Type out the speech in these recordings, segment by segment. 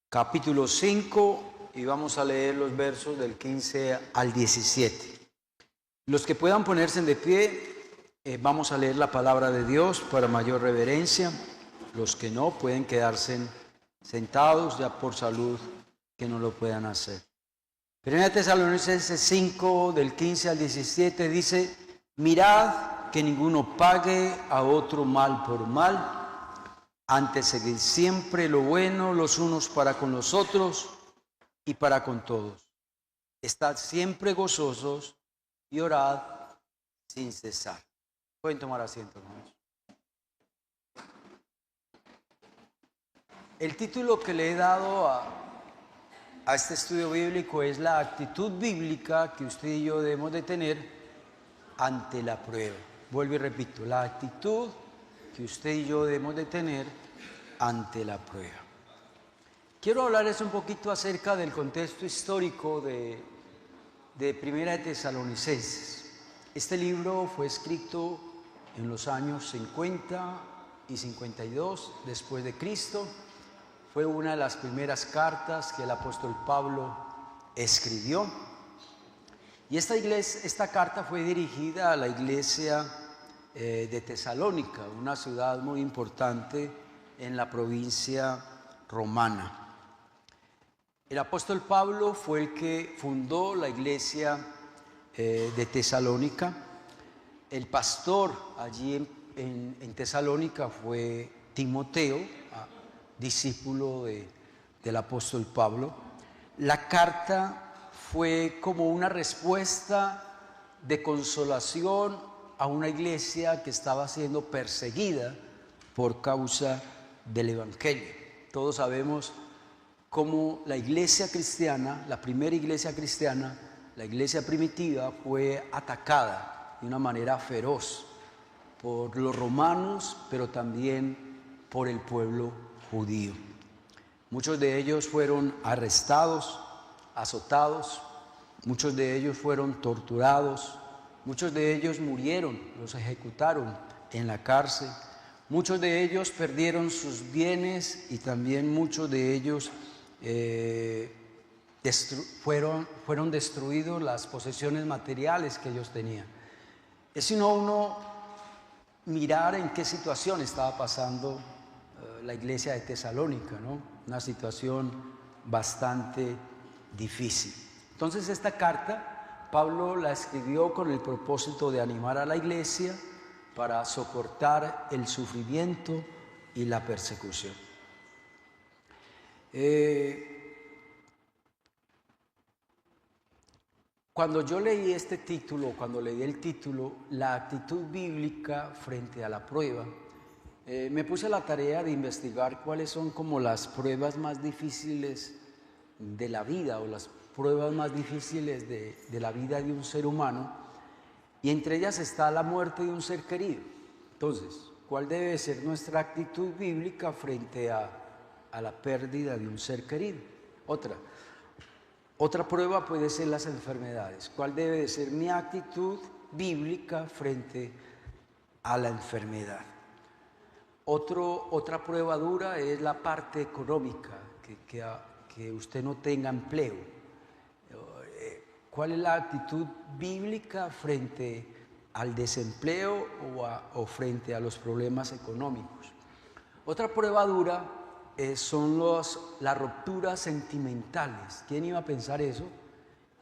capítulo 5 y vamos a leer los versos del 15 al 17. Los que puedan ponerse de pie, vamos a leer la palabra de Dios para mayor reverencia. Los que no pueden quedarse sentados ya por salud que no lo puedan hacer. Primera Tesalonicenses 5 del 15 al 17 dice: mirad que ninguno pague a otro mal por mal, antes seguid siempre lo bueno los unos para con los otros y para con todos. Estad siempre gozosos y orad sin cesar. Pueden tomar asiento, hermanos. El título que le he dado a este estudio bíblico es la actitud bíblica que usted y yo debemos de tener ante la prueba. Vuelvo y repito, la actitud que usted y yo debemos de tener ante la prueba. Quiero hablarles un poquito acerca del contexto histórico de Primera de Tesalonicenses. Este libro fue escrito en los años 50 y 52 después de Cristo. Fue una de las primeras cartas que el apóstol Pablo escribió. Y esta carta fue dirigida a la iglesia de Tesalónica, una ciudad muy importante en la provincia romana. El apóstol Pablo fue el que fundó la iglesia de Tesalónica. El pastor allí en Tesalónica fue Timoteo, discípulo del apóstol Pablo. La carta fue como una respuesta de consolación a una iglesia que estaba siendo perseguida por causa del evangelio. Todos sabemos cómo la iglesia cristiana, la primera iglesia cristiana, la iglesia primitiva, fue atacada de una manera feroz por los romanos, pero también por el pueblo judío. Muchos de ellos fueron arrestados, azotados, muchos de ellos fueron torturados, muchos de ellos murieron, los ejecutaron en la cárcel, muchos de ellos perdieron sus bienes y también muchos de ellos fueron destruidos las posesiones materiales que ellos tenían. Es sino uno mirar en qué situación estaba pasando la iglesia de Tesalónica, ¿no? Una situación bastante difícil. Entonces esta carta Pablo la escribió con el propósito de animar a la iglesia para soportar el sufrimiento y la persecución. Cuando yo leí este título, cuando leí el título, la actitud bíblica frente a la prueba, me puse a la tarea de investigar cuáles son como las pruebas más difíciles de la vida o las pruebas más difíciles de la vida de un ser humano, y entre ellas está la muerte de un ser querido. Entonces, ¿cuál debe ser nuestra actitud bíblica frente a la pérdida de un ser querido? Otra prueba puede ser las enfermedades. ¿Cuál debe de ser mi actitud bíblica frente a la enfermedad? Otra prueba dura es la parte económica, que usted no tenga empleo. ¿Cuál es la actitud bíblica frente al desempleo o frente a los problemas económicos? Otra prueba dura son las rupturas sentimentales. ¿Quién iba a pensar eso?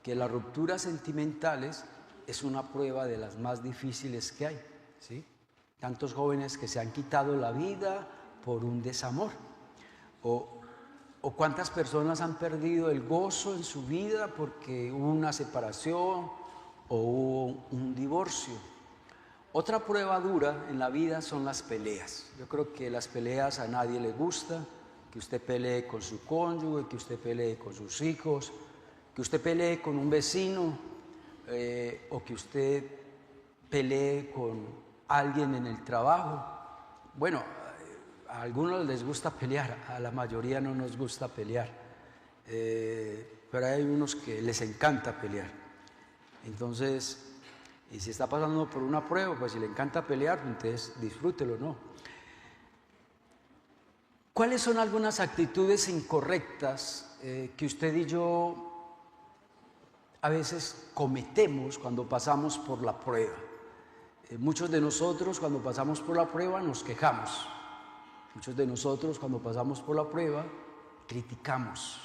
Que las rupturas sentimentales es una prueba de las más difíciles que hay, ¿sí? Tantos jóvenes que se han quitado la vida por un desamor. O cuántas personas han perdido el gozo en su vida porque hubo una separación o hubo un divorcio. Otra prueba dura en la vida son las peleas. Yo creo que las peleas a nadie le gusta, que usted pelee con su cónyuge, que usted pelee con sus hijos, que usted pelee con un vecino o que usted pelee con alguien en el trabajo. Bueno, a algunos les gusta pelear, a la mayoría no nos gusta pelear, pero hay unos que les encanta pelear. Entonces, y si está pasando por una prueba, pues si le encanta pelear, entonces disfrútelo, ¿no? ¿Cuáles son algunas actitudes incorrectas que usted y yo a veces cometemos cuando pasamos por la prueba? Muchos de nosotros cuando pasamos por la prueba nos quejamos. Muchos de nosotros cuando pasamos por la prueba criticamos,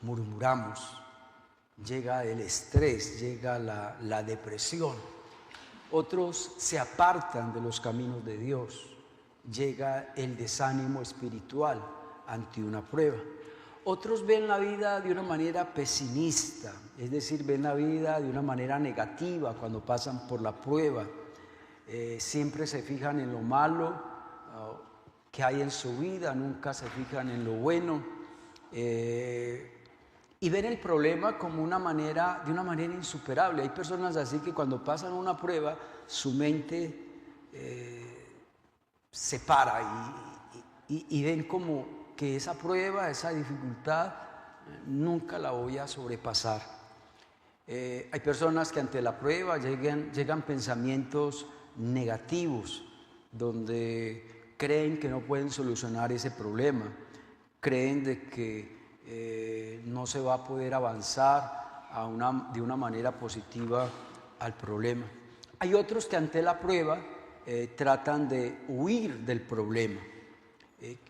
murmuramos. Llega el estrés, llega la depresión. Otros se apartan de los caminos de Dios. Llega el desánimo espiritual ante una prueba. Otros ven la vida de una manera pesimista, es decir, ven la vida de una manera negativa cuando pasan por la prueba. Siempre se fijan en lo malo que hay en su vida, nunca se fijan en lo bueno. Y ven el problema como de una manera insuperable. Hay personas así que cuando pasan una prueba, su mente se para y ven como que esa prueba, esa dificultad, nunca la voy a sobrepasar. Hay personas que ante la prueba llegan pensamientos negativos, donde creen que no pueden solucionar ese problema, creen de que no se va a poder avanzar de una manera positiva al problema. Hay otros que ante la prueba tratan de huir del problema.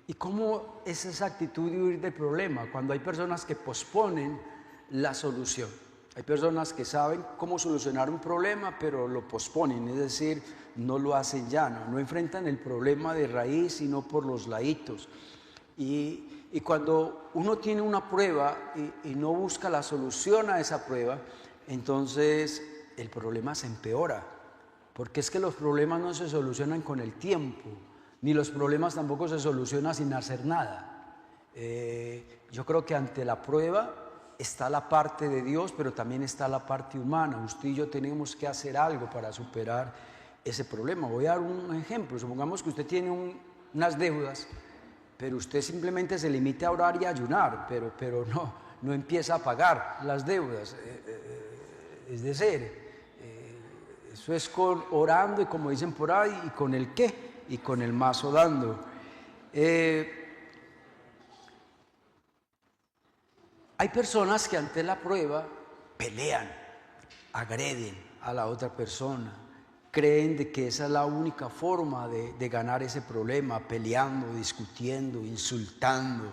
¿Y cómo es esa actitud de huir del problema? Cuando hay personas que posponen la solución. Hay personas que saben cómo solucionar un problema, pero lo posponen, es decir, no lo hacen ya, no enfrentan el problema de raíz, sino por los laditos. Y cuando uno tiene una prueba y no busca la solución a esa prueba, entonces el problema se empeora, porque es que los problemas no se solucionan con el tiempo, ni los problemas tampoco se solucionan sin hacer nada. Yo creo que ante la prueba está la parte de Dios, pero también está la parte humana. Usted y yo tenemos que hacer algo para superar ese problema. Voy a dar un ejemplo. Supongamos que usted tiene unas deudas, pero usted simplemente se limita a orar y a ayunar, pero no empieza a pagar las deudas. Es decir, eso es orando y, como dicen por ahí, y con el qué, y con el mazo dando. Hay personas que ante la prueba pelean, agreden a la otra persona, creen de que esa es la única forma de ganar ese problema, peleando, discutiendo, insultando.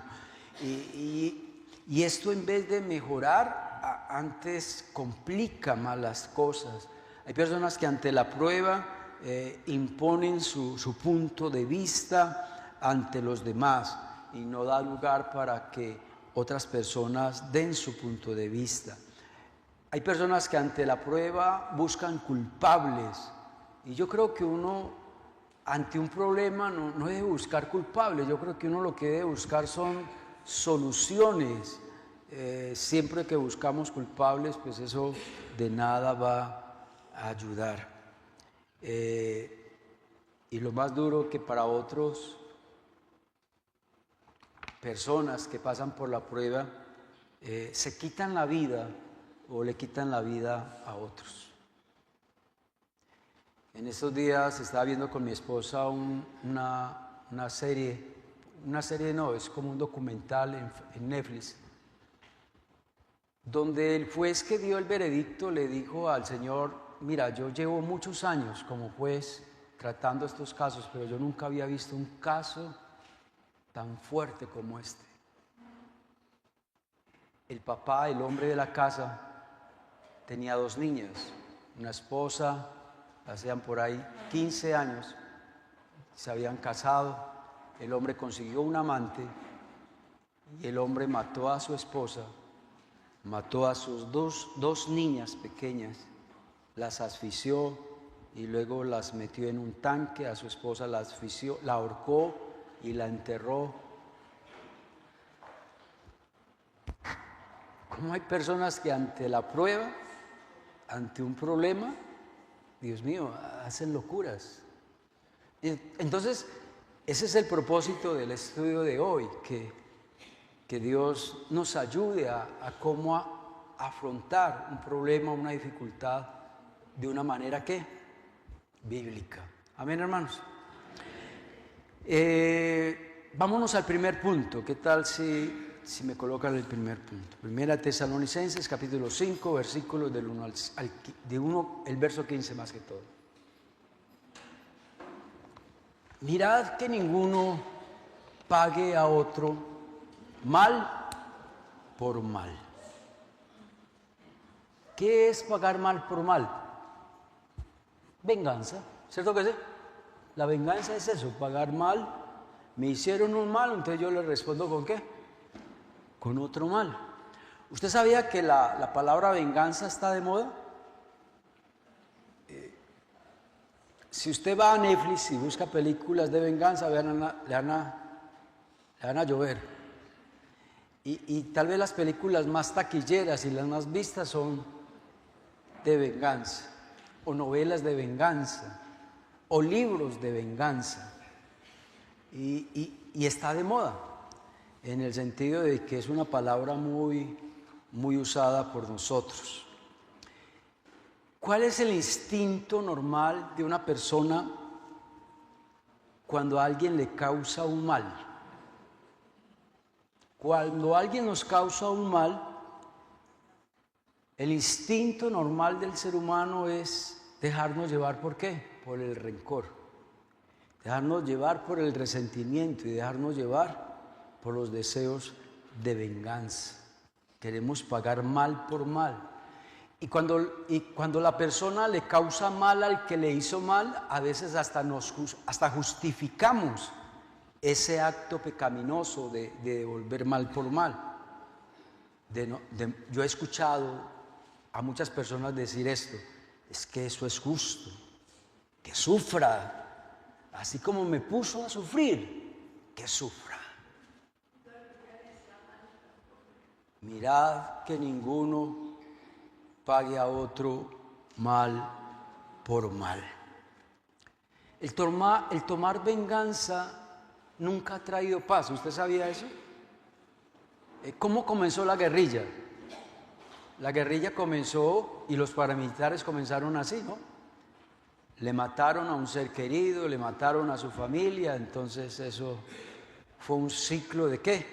Y esto, en vez de mejorar, antes complica más las cosas. Hay personas que ante la prueba imponen su punto de vista ante los demás y no da lugar para que otras personas den su punto de vista. Hay personas que ante la prueba buscan culpables, y yo creo que uno ante un problema no debe buscar culpables. Yo creo que uno lo que debe buscar son soluciones. Siempre que buscamos culpables, pues eso de nada va a ayudar. Y lo más duro, que para otros personas que pasan por la prueba se quitan la vida o le quitan la vida a otros. En estos días estaba viendo con mi esposa una serie no, es como un documental en Netflix, donde el juez que dio el veredicto le dijo al señor: mira, yo llevo muchos años como juez tratando estos casos, pero yo nunca había visto un caso tan fuerte como este. El papá, el hombre de la casa, tenía 2 niñas, una esposa, hacían por ahí 15 años, se habían casado. El hombre consiguió un amante y el hombre mató a su esposa, mató a sus dos niñas pequeñas, las asfixió y luego las metió en un tanque. A su esposa la asfixió, la ahorcó y la enterró. ¿Cómo hay personas que ante la prueba, ante un problema, Dios mío, hacen locuras? Entonces, ese es el propósito del estudio de hoy, que Dios nos ayude a cómo afrontar un problema, una dificultad de una manera ¿qué? Bíblica. Amén, hermanos. Vámonos al primer punto. ¿Qué tal si me colocan el primer punto? Primera Tesalonicenses, capítulo 5, versículos del 1 el verso 15 más que todo. Mirad que ninguno pague a otro mal por mal. ¿Qué es pagar mal por mal? Venganza, ¿cierto que sí? La venganza es eso, pagar mal. Me hicieron un mal, entonces yo le respondo ¿con qué? Con otro mal. ¿Usted sabía que la palabra venganza está de moda? Si usted va a Netflix y busca películas de venganza, le van a llover. Y tal vez las películas más taquilleras y las más vistas son de venganza, o novelas de venganza, o libros de venganza. Y está de moda, en el sentido de que es una palabra muy, muy usada por nosotros. ¿Cuál es el instinto normal de una persona cuando alguien le causa un mal? Cuando alguien nos causa un mal, el instinto normal del ser humano es dejarnos llevar, ¿por qué? Por el rencor, dejarnos llevar por el resentimiento y dejarnos llevar por los deseos de venganza. Queremos pagar mal por mal. Y cuando la persona le causa mal al que le hizo mal, a veces hasta justificamos ese acto pecaminoso de devolver mal por mal. Yo he escuchado a muchas personas decir esto: es que eso es justo, que sufra, así como me puso a sufrir, que sufra. Mirad que ninguno pague a otro mal por mal. El tomar venganza nunca ha traído paz. ¿Usted sabía eso? ¿Cómo comenzó la guerrilla? La guerrilla comenzó y los paramilitares comenzaron así, ¿no? Le mataron a un ser querido, le mataron a su familia, entonces eso fue un ciclo ¿de qué?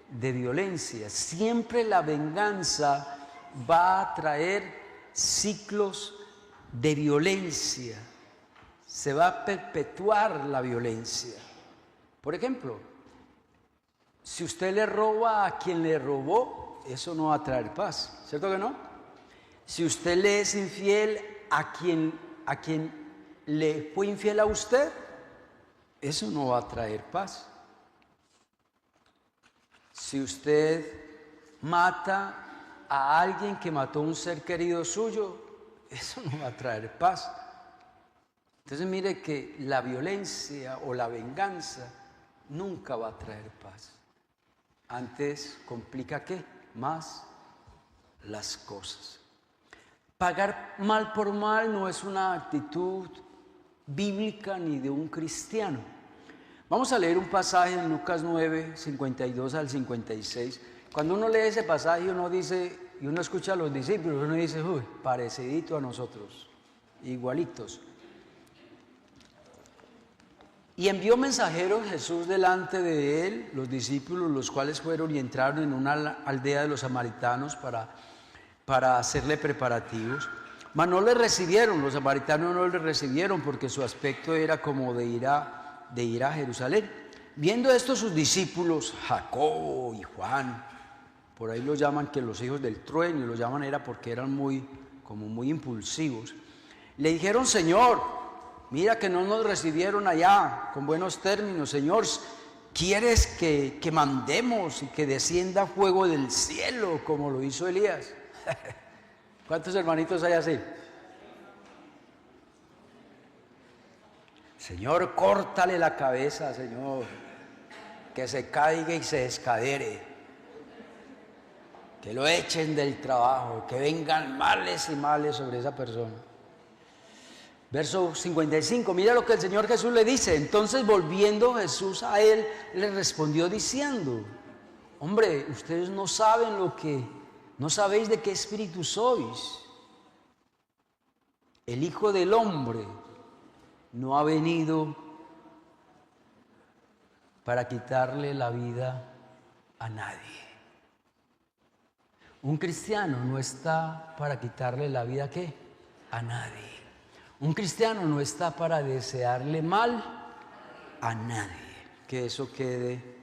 De violencia. Siempre la venganza va a traer ciclos de violencia. Se va a perpetuar la violencia. Por ejemplo, si usted le roba a quien le robó, eso no va a traer paz, ¿cierto que no? Si usted le es infiel a quien le fue infiel a usted, eso no va a traer paz. Si usted mata a alguien que mató a un ser querido suyo, eso no va a traer paz. Entonces mire que la violencia o la venganza nunca va a traer paz. Antes complica ¿qué? Más las cosas. Pagar mal por mal no es una actitud bíblica ni de un cristiano. Vamos a leer un pasaje en Lucas 9, 52 al 56. Cuando uno lee ese pasaje, uno dice, y uno escucha a los discípulos, uno dice, uy, parecidito a nosotros, igualitos. Y envió mensajeros Jesús delante de él, los discípulos, los cuales fueron y entraron en una aldea de los samaritanos para hacerle preparativos. Mas no le recibieron, los samaritanos no le recibieron porque su aspecto era como de ir a Jerusalén. Viendo esto sus discípulos, Jacobo y Juan, por ahí los llaman que los hijos del trueno, y los llaman era porque eran muy impulsivos, le dijeron: Señor, mira que no nos recibieron allá con buenos términos. Señor, ¿quieres que mandemos y que descienda fuego del cielo como lo hizo Elías? ¿Cuántos hermanitos hay así? Señor, córtale la cabeza, Señor, que se caiga y se descadere, que lo echen del trabajo, que vengan males y males sobre esa persona. Verso 55, mira lo que el Señor Jesús le dice. Entonces, volviendo Jesús a él, le respondió diciendo: hombre, ustedes no sabéis de qué espíritu sois. El Hijo del Hombre no ha venido para quitarle la vida a nadie. Un cristiano no está para quitarle la vida, ¿qué? A nadie. Un cristiano no está para desearle mal a nadie. Que eso quede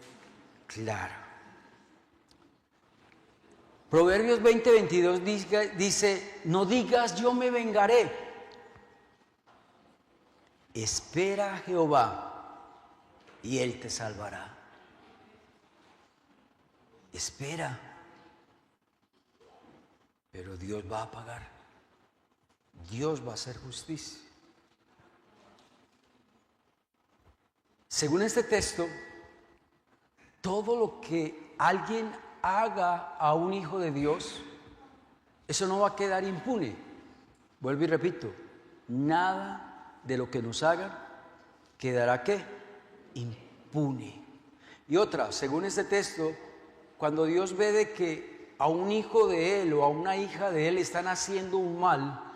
claro. Proverbios 20:22 dice, no digas yo me vengaré. Espera a Jehová y Él te salvará. Espera. Pero Dios va a pagar. Dios va a hacer justicia. Según este texto, todo lo que alguien haga a un hijo de Dios, eso no va a quedar impune. Vuelvo y repito, nada de lo que nos hagan quedará ¿qué? Impune. Y otra, según este texto, cuando Dios ve de que a un hijo de Él o a una hija de Él están haciendo un mal,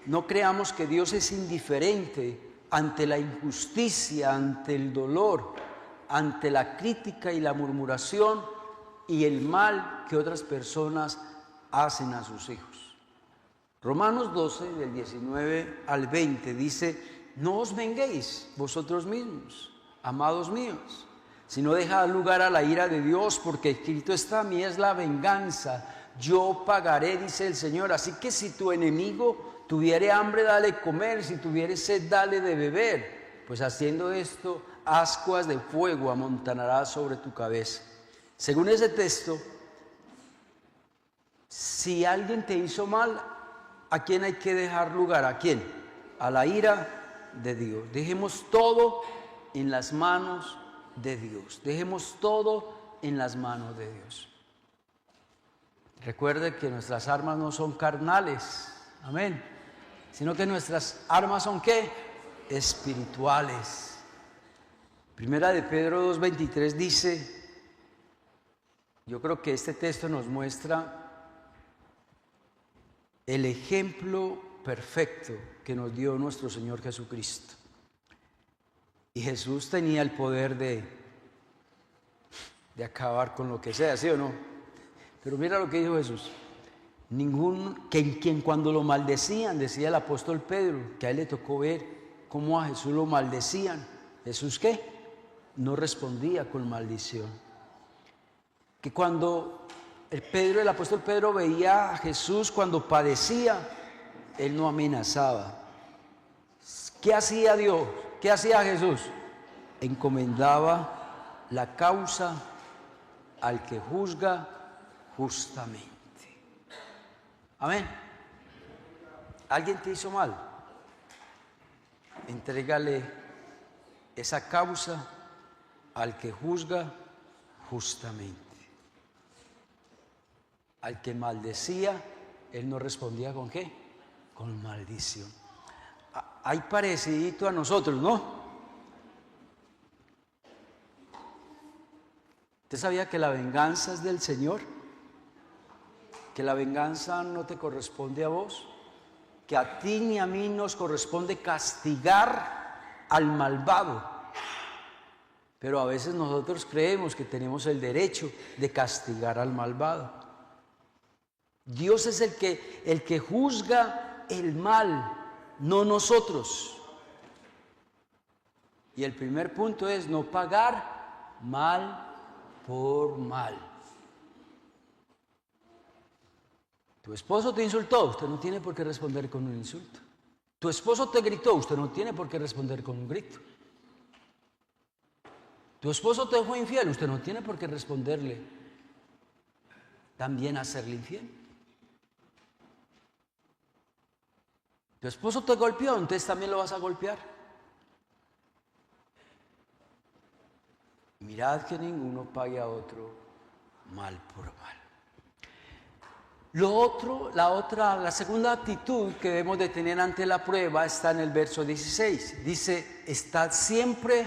no creamos que Dios es indiferente ante la injusticia, ante el dolor, ante la crítica y la murmuración y el mal que otras personas hacen a sus hijos. Romanos 12, del 19 al 20, dice, no os venguéis vosotros mismos, amados míos, sino dejad lugar a la ira de Dios, porque escrito está, mía es la venganza, yo pagaré, dice el Señor. Así que si tu enemigo tuviere hambre, dale comer, si tuviere sed, dale de beber, pues haciendo esto, ascuas de fuego amontonarás sobre tu cabeza. Según ese texto, si alguien te hizo mal, ¿a quién hay que dejar lugar? ¿A quién? A la ira de Dios. Dejemos todo en las manos de Dios. Dejemos todo en las manos de Dios. Recuerde que nuestras armas no son carnales, amén, sino que nuestras armas son ¿qué? Espirituales. Primera de Pedro 2:23 dice, yo creo que este texto nos muestra el ejemplo perfecto que nos dio nuestro Señor Jesucristo. Y Jesús tenía el poder de acabar con lo que sea, ¿sí o no? Pero mira lo que dijo Jesús. Quien cuando lo maldecían, decía el apóstol Pedro, que a él le tocó ver cómo a Jesús lo maldecían. ¿Jesús qué? No respondía con maldición. Que cuando el apóstol Pedro veía a Jesús cuando padecía, él no amenazaba. ¿Qué hacía Dios? ¿Qué hacía Jesús? Encomendaba la causa al que juzga justamente. Amén. ¿Alguien te hizo mal? Entrégale esa causa al que juzga justamente. Al que maldecía, él no respondía ¿con qué? Con maldición. Hay parecidito a nosotros, ¿no? ¿Usted sabía que la venganza es del Señor? Que la venganza no te corresponde a vos, que a ti ni a mí nos corresponde castigar al malvado. Pero a veces nosotros creemos que tenemos el derecho de castigar al malvado. Dios es el que juzga el mal, no nosotros. Y el primer punto es no pagar mal por mal. Tu esposo te insultó, usted no tiene por qué responder con un insulto. Tu esposo te gritó, usted no tiene por qué responder con un grito. Tu esposo te fue infiel, usted no tiene por qué responderle también a serle infiel. Tu esposo te golpeó, entonces también lo vas a golpear. Mirad que ninguno pague a otro mal por mal. La segunda actitud que debemos de tener ante la prueba está en el verso 16. Dice, estad siempre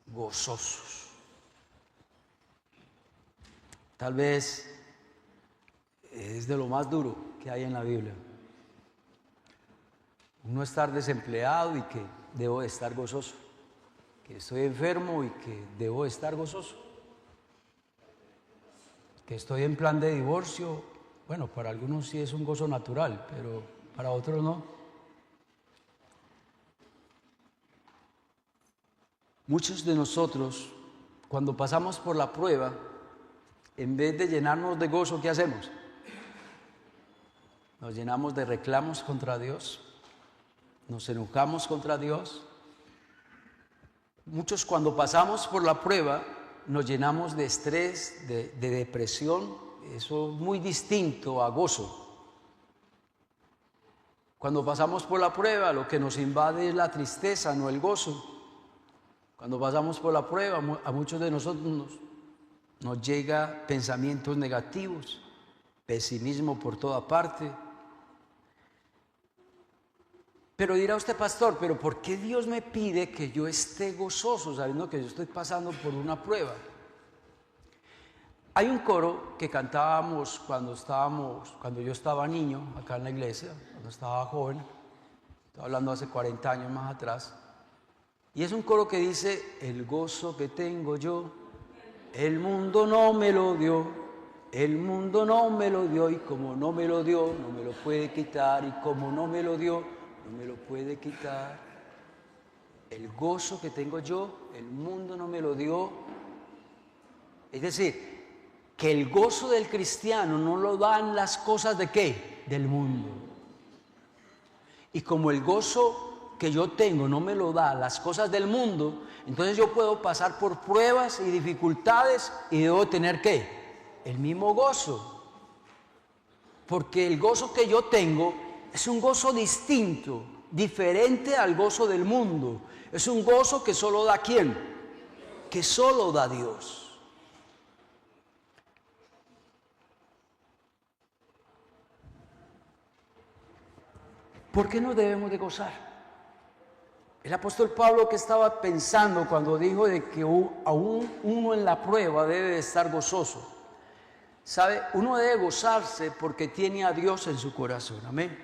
gozosos. Tal vez es de lo más duro que hay en la Biblia. Uno estar desempleado y que debo de estar gozoso. que estoy enfermo y que debo estar gozoso. Que estoy en plan de divorcio, bueno, para algunos sí es un gozo natural, pero para otros no. Muchos de nosotros, cuando pasamos por la prueba, en vez de llenarnos de gozo, ¿qué hacemos? Nos llenamos de reclamos contra Dios, nos enojamos contra Dios. Muchos cuando pasamos por la prueba nos llenamos de estrés, de depresión. Eso es muy distinto a gozo. Cuando pasamos por la prueba lo que nos invade es la tristeza, no el gozo. Cuando pasamos por la prueba a muchos de nosotros nos llega pensamientos negativos, pesimismo por toda parte. Pero dirá usted, pastor, ¿pero por qué Dios me pide que yo esté gozoso sabiendo que yo estoy pasando por una prueba? Hay un coro que cantábamos cuando yo estaba niño, acá en la iglesia, cuando estaba joven, estoy hablando hace 40 años más atrás, y es un coro que dice: el gozo que tengo yo, el mundo no me lo dio, el mundo no me lo dio, y como no me lo dio, no me lo puede quitar, y como no me lo dio, no me lo puede quitar. El gozo que tengo yo, el mundo no me lo dio. Es decir, que el gozo del cristiano no lo dan las cosas ¿de qué? Del mundo. Y como el gozo que yo tengo no me lo da las cosas del mundo, entonces yo puedo pasar por pruebas y dificultades y debo tener ¿qué? El mismo gozo. Porque el gozo que yo tengo es un gozo distinto, diferente al gozo del mundo. Es un gozo que solo da ¿quién? Que solo da Dios. ¿Por qué no debemos de gozar? El apóstol Pablo, ¿qué estaba pensando cuando dijo de que aún uno en la prueba debe de estar gozoso? ¿Sabe? Uno debe gozarse porque tiene a Dios en su corazón, amén.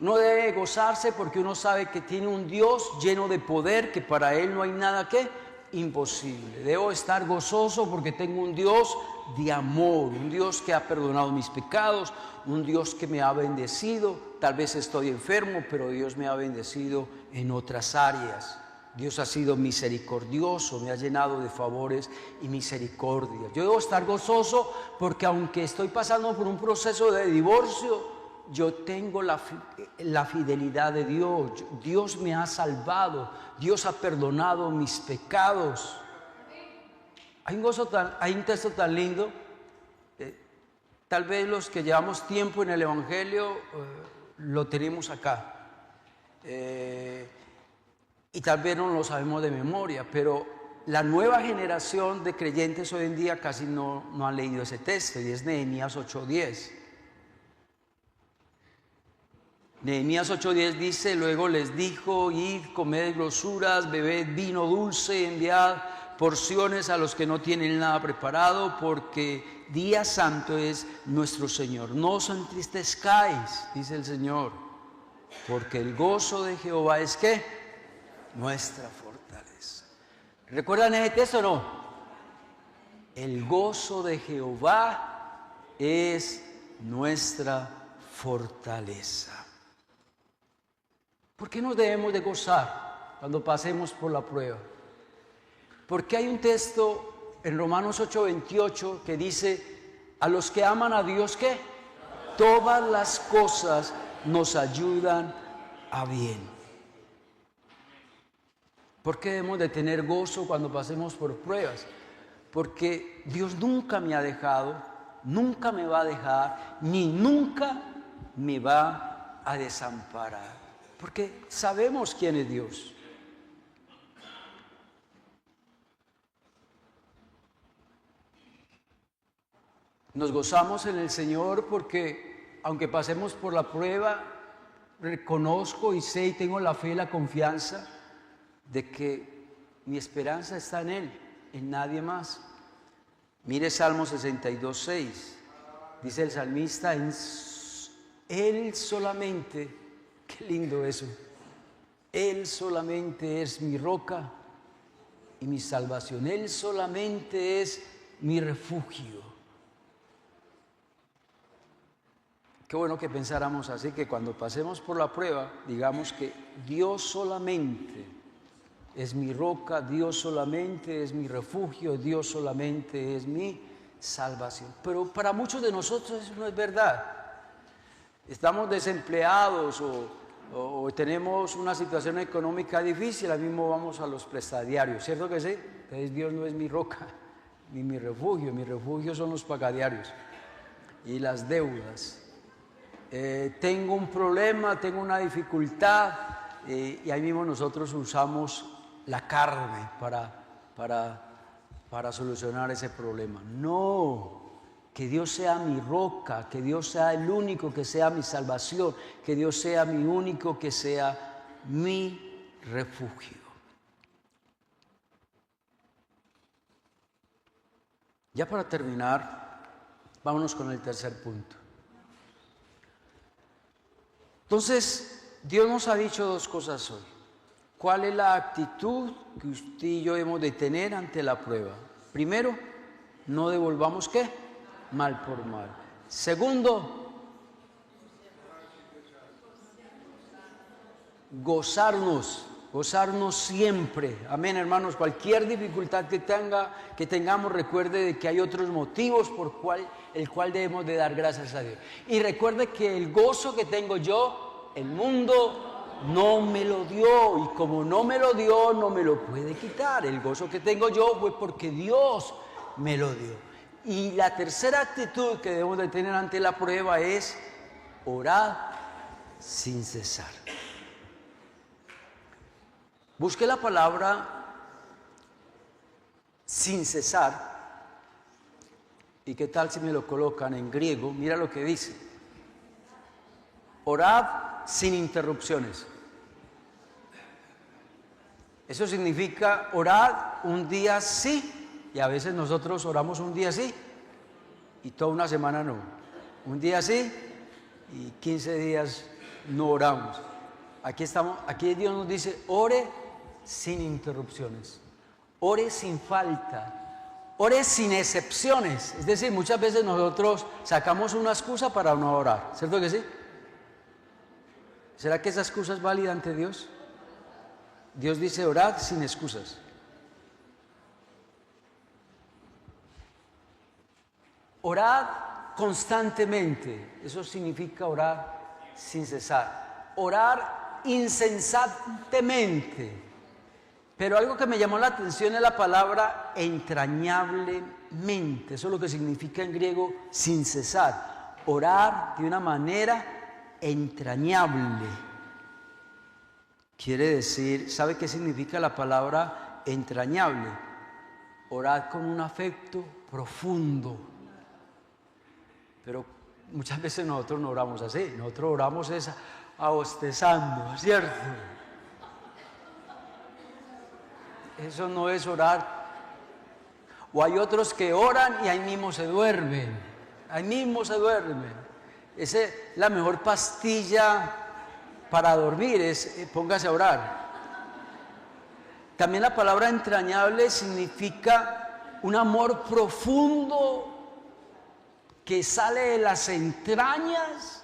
Uno debe gozarse porque uno sabe que tiene un Dios lleno de poder, que para Él no hay nada que imposible. Debo estar gozoso porque tengo un Dios de amor, un Dios que ha perdonado mis pecados, un Dios que me ha bendecido. Tal vez estoy enfermo, pero Dios me ha bendecido en otras áreas. Dios ha sido misericordioso, me ha llenado de favores y misericordia. Yo debo estar gozoso porque aunque estoy pasando por un proceso de divorcio, yo tengo la fidelidad de Dios. Dios me ha salvado, Dios ha perdonado mis pecados. Hay un texto tan lindo. Tal vez los que llevamos tiempo en el Evangelio lo tenemos acá. Y tal vez no lo sabemos de memoria, pero la nueva generación de creyentes hoy en día casi no han leído ese texto, y es Nehemías 8:10. Nehemías 8:10 dice: luego les dijo: id, comed grosuras, bebed vino dulce, enviad porciones a los que no tienen nada preparado, porque día santo es nuestro Señor. No os entristezcáis, dice el Señor, porque el gozo de Jehová es ¿qué? Nuestra fortaleza. ¿Recuerdan ese texto o no? El gozo de Jehová es nuestra fortaleza. ¿Por qué nos debemos de gozar cuando pasemos por la prueba? Porque hay un texto en Romanos 8:28 que dice: a los que aman a Dios, ¿qué? Todas las cosas nos ayudan a bien. ¿Por qué debemos de tener gozo cuando pasemos por pruebas? Porque Dios nunca me ha dejado, nunca me va a dejar, ni nunca me va a desamparar. Porque sabemos quién es Dios. Nos gozamos en el Señor porque aunque pasemos por la prueba, reconozco y sé y tengo la fe y la confianza de que mi esperanza está en Él, en nadie más. Mire Salmo 62:6. Dice el salmista: en Él solamente, qué lindo eso, Él solamente es mi roca y mi salvación. Él solamente es mi refugio. Qué bueno que pensáramos así, que cuando pasemos por la prueba, digamos que Dios solamente es mi roca, Dios solamente es mi refugio, Dios solamente es mi salvación. Pero para muchos de nosotros eso no es verdad. Estamos desempleados o tenemos una situación económica difícil, ahora mismo vamos a los prestadiarios, ¿cierto que sí? Entonces Dios no es mi roca ni mi refugio son los pagadiarios y las deudas. Tengo un problema, tengo una dificultad y ahí mismo nosotros usamos la carne para solucionar ese problema. No, que Dios sea mi roca, que Dios sea el único que sea mi salvación, que Dios sea mi único que sea mi refugio. Ya para terminar, vámonos con el tercer punto. Entonces, Dios nos ha dicho dos cosas hoy. ¿Cuál es la actitud que usted y yo hemos de tener ante la prueba? Primero, no devolvamos ¿qué? Mal por mal. Segundo, gozarnos siempre. Amén, hermanos. Cualquier dificultad que tengamos, recuerde de que hay otros motivos por el cual debemos de dar gracias a Dios. Y recuerde que el gozo que tengo yo, el mundo no me lo dio, y como no me lo dio, no me lo puede quitar. El gozo que tengo yo fue porque Dios me lo dio. Y la tercera actitud que debemos de tener ante la prueba es orar sin cesar. Busque la palabra sin cesar. ¿Y qué tal si me lo colocan en griego? Mira lo que dice. Orad sin interrupciones. Eso significa orad un día sí, y a veces nosotros oramos un día sí y toda una semana no. Un día sí y 15 días no oramos. Aquí Dios nos dice, ore sin interrupciones, ore sin falta, ore sin excepciones. Es decir, muchas veces nosotros sacamos una excusa para no orar, ¿cierto que sí? ¿Será que esa excusa es válida ante Dios? Dios dice orad sin excusas. Orad constantemente, eso significa orar sin cesar. Orar incesantemente. Pero algo que me llamó la atención es la palabra entrañablemente. Eso es lo que significa en griego sin cesar. Orar de una manera entrañable. Quiere decir, ¿sabe qué significa la palabra entrañable? Orar con un afecto profundo. Pero muchas veces nosotros no oramos así. Nosotros oramos es abostezando, ¿cierto? Eso no es orar. O hay otros que oran y ahí mismo se duermen. Ahí mismo se duermen. Esa es la mejor pastilla para dormir, póngase a orar. También la palabra entrañable significa un amor profundo que sale de las entrañas.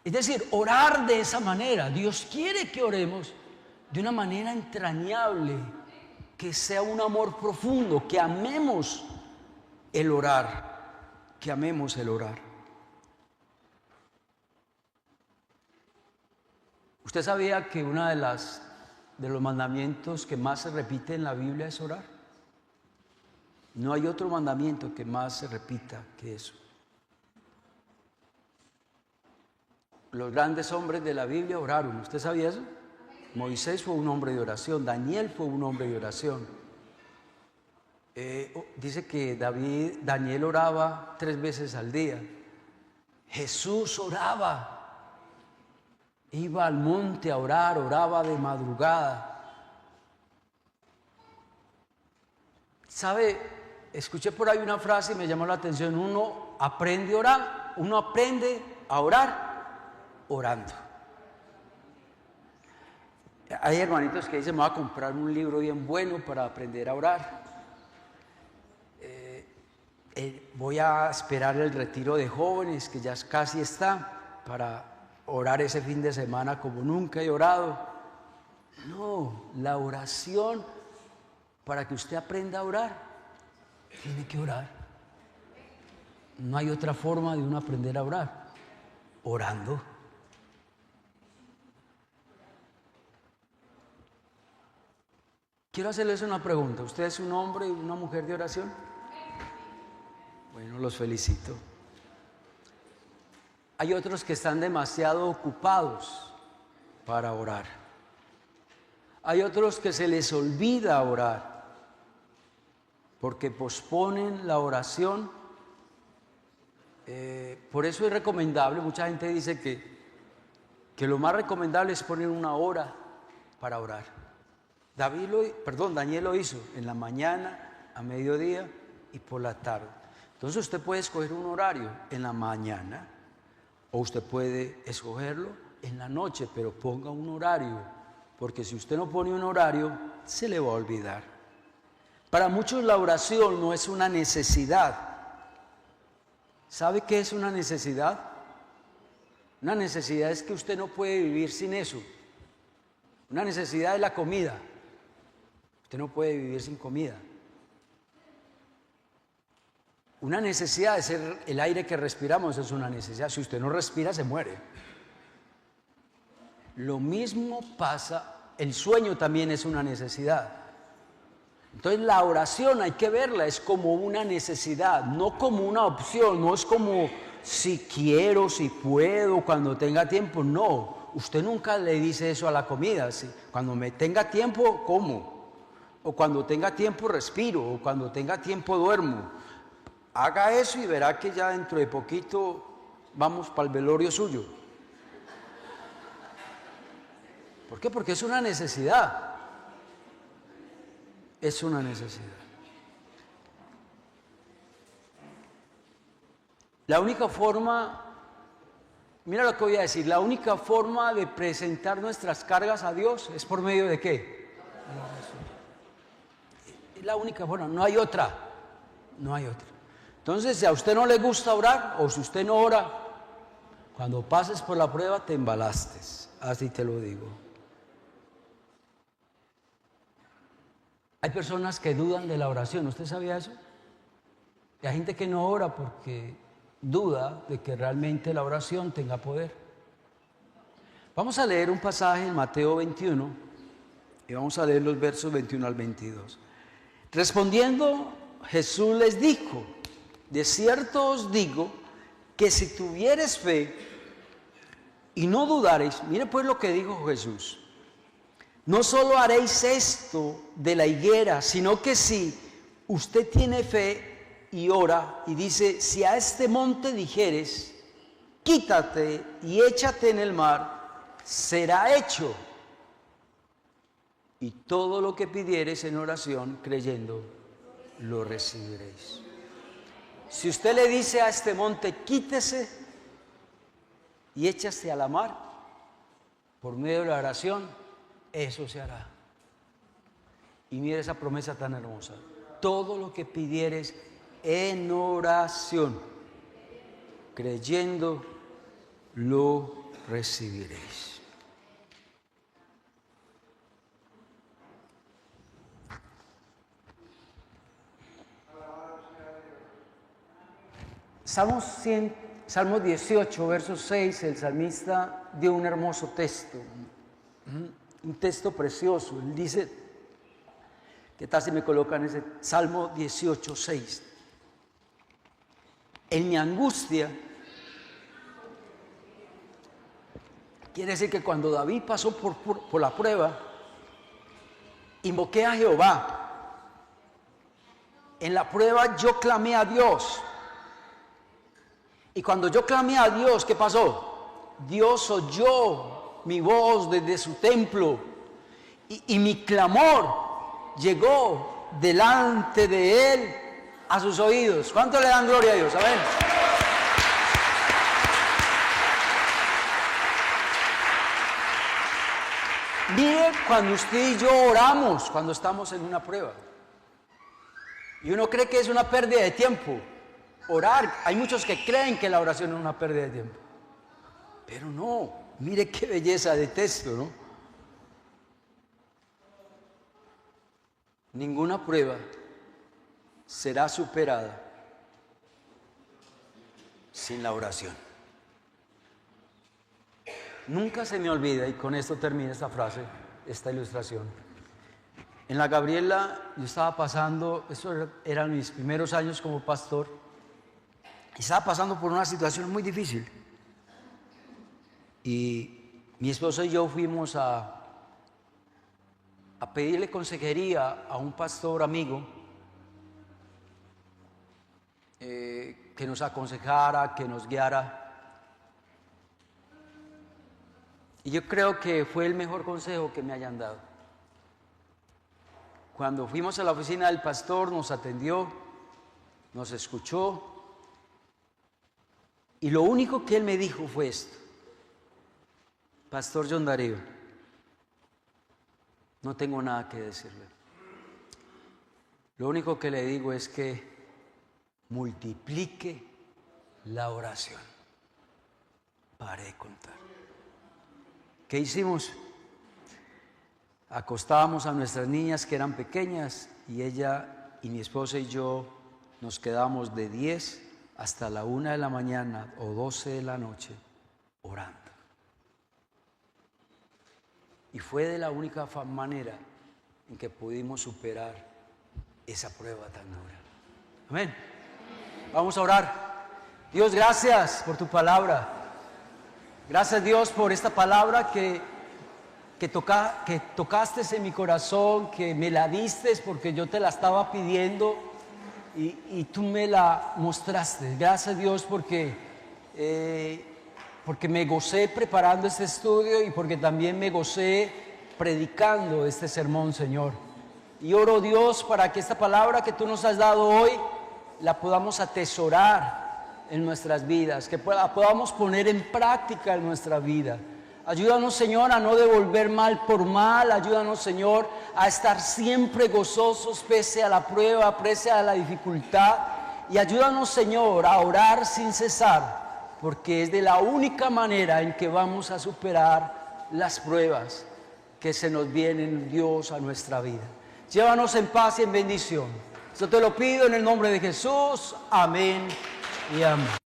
Es decir, orar de esa manera. Dios quiere que oremos de una manera entrañable, que sea un amor profundo, que amemos el orar, que amemos el orar. ¿Usted sabía que uno de los mandamientos que más se repite en la Biblia es orar? No hay otro mandamiento que más se repita que eso. Los grandes hombres de la Biblia oraron. ¿Usted sabía eso? Moisés fue un hombre de oración, Daniel fue un hombre de oración. Dice que Daniel oraba 3 veces al día. Jesús oraba. Iba al monte a orar, oraba de madrugada. ¿Sabe? Escuché por ahí una frase y me llamó la atención. Uno aprende a orar orando. Hay hermanitos que dicen, me voy a comprar un libro bien bueno para aprender a orar. Voy a esperar el retiro de jóvenes que ya casi está para orar ese fin de semana como nunca he orado. No, la oración, para que usted aprenda a orar, tiene que orar. No hay otra forma de uno aprender a orar, orando. Quiero hacerles una pregunta. ¿Usted es un hombre y una mujer de oración? Bueno, los felicito. Hay otros que están demasiado ocupados para orar. Hay otros que se les olvida orar porque posponen la oración. Por eso es recomendable, mucha gente dice que lo más recomendable es poner una hora para orar. Daniel lo hizo en la mañana, a mediodía y por la tarde. Entonces usted puede escoger un horario en la mañana o usted puede escogerlo en la noche, pero ponga un horario, porque si usted no pone un horario, se le va a olvidar. Para muchos la oración no es una necesidad. ¿Sabe qué es una necesidad? Una necesidad es que usted no puede vivir sin eso. Una necesidad es la comida. Usted no puede vivir sin comida. Una necesidad es el aire que respiramos, eso es una necesidad. Si usted no respira, se muere. Lo mismo pasa, el sueño también es una necesidad. Entonces la oración hay que verla, es como una necesidad, no como una opción, no es como si quiero, si puedo, cuando tenga tiempo, no. Usted nunca le dice eso a la comida, ¿sí? Cuando me tenga tiempo, como. O cuando tenga tiempo, respiro, o cuando tenga tiempo, duermo. Haga eso y verá que ya dentro de poquito vamos para el velorio suyo. ¿Por qué? Porque es una necesidad. Es una necesidad. La única forma, mira lo que voy a decir, la única forma de presentar nuestras cargas a Dios es por medio de ¿qué? La oración. Es la única forma, no hay otra. No hay otra. Entonces, si a usted no le gusta orar, o si usted no ora, cuando pases por la prueba te embalaste, así te lo digo. Hay personas que dudan de la oración, ¿usted sabía eso? Y hay gente que no ora porque duda de que realmente la oración tenga poder. Vamos a leer un pasaje en Mateo 21 y vamos a leer los versos 21 al 22. Respondiendo, Jesús les dijo: de cierto os digo que si tuvieres fe y no dudareis, mire pues lo que dijo Jesús, no solo haréis esto de la higuera, sino que si usted tiene fe y ora y dice, si a este monte dijeres, quítate y échate en el mar, será hecho. Y todo lo que pidiereis en oración, creyendo, lo recibiréis. Si usted le dice a este monte, quítese y échase a la mar, por medio de la oración, eso se hará. Y mire esa promesa tan hermosa. Todo lo que pidieres en oración, creyendo, lo recibiréis. Salmo 18, verso 6, el salmista dio un hermoso texto, un texto precioso. Él dice, ¿qué tal si me colocan ese Salmo 18, 6? En mi angustia, quiere decir que cuando David pasó por la prueba, invoqué a Jehová. En la prueba yo clamé a Dios. Y cuando yo clamé a Dios, ¿qué pasó? Dios oyó mi voz desde su templo y mi clamor llegó delante de Él a sus oídos. ¿Cuánto le dan gloria a Dios? Amén. Mire cuando usted y yo oramos, cuando estamos en una prueba. Y uno cree que es una pérdida de tiempo. Orar, hay muchos que creen que la oración es una pérdida de tiempo. Pero no, mire qué belleza de texto, ¿no? Ninguna prueba será superada sin la oración. Nunca se me olvida, y con esto termina esta frase, esta ilustración. En la Gabriela yo estaba pasando, esos eran mis primeros años como pastor, y estaba pasando por una situación muy difícil. Y mi esposa y yo fuimos a pedirle consejería a un pastor amigo que nos aconsejara, que nos guiara. Y yo creo que fue el mejor consejo que me hayan dado. Cuando fuimos a la oficina del pastor, nos atendió, nos escuchó, y lo único que él me dijo fue esto: Pastor John Darío, no tengo nada que decirle. Lo único que le digo es que multiplique la oración. Pare de contar. ¿Qué hicimos? Acostábamos a nuestras niñas que eran pequeñas y ella y mi esposa y yo nos quedábamos de 10 hasta la 1 de la mañana o 12 de la noche orando. Y fue de la única manera en que pudimos superar esa prueba tan dura. Amén. Vamos a orar. Dios, gracias por tu palabra. Gracias, Dios, por esta palabra que tocaste en mi corazón, que me la diste porque yo te la estaba pidiendo y tú me la mostraste. Gracias, Dios, porque me gocé preparando este estudio y porque también me gocé predicando este sermón, Señor. Y oro, Dios, para que esta palabra que tú nos has dado hoy la podamos atesorar en nuestras vidas, que la podamos poner en práctica en nuestra vida. Ayúdanos, Señor, a no devolver mal por mal. Ayúdanos, Señor, a estar siempre gozosos pese a la prueba, pese a la dificultad. Y ayúdanos, Señor, a orar sin cesar, porque es de la única manera en que vamos a superar las pruebas que se nos vienen, Dios, a nuestra vida. Llévanos en paz y en bendición. Yo te lo pido en el nombre de Jesús. Amén y amén.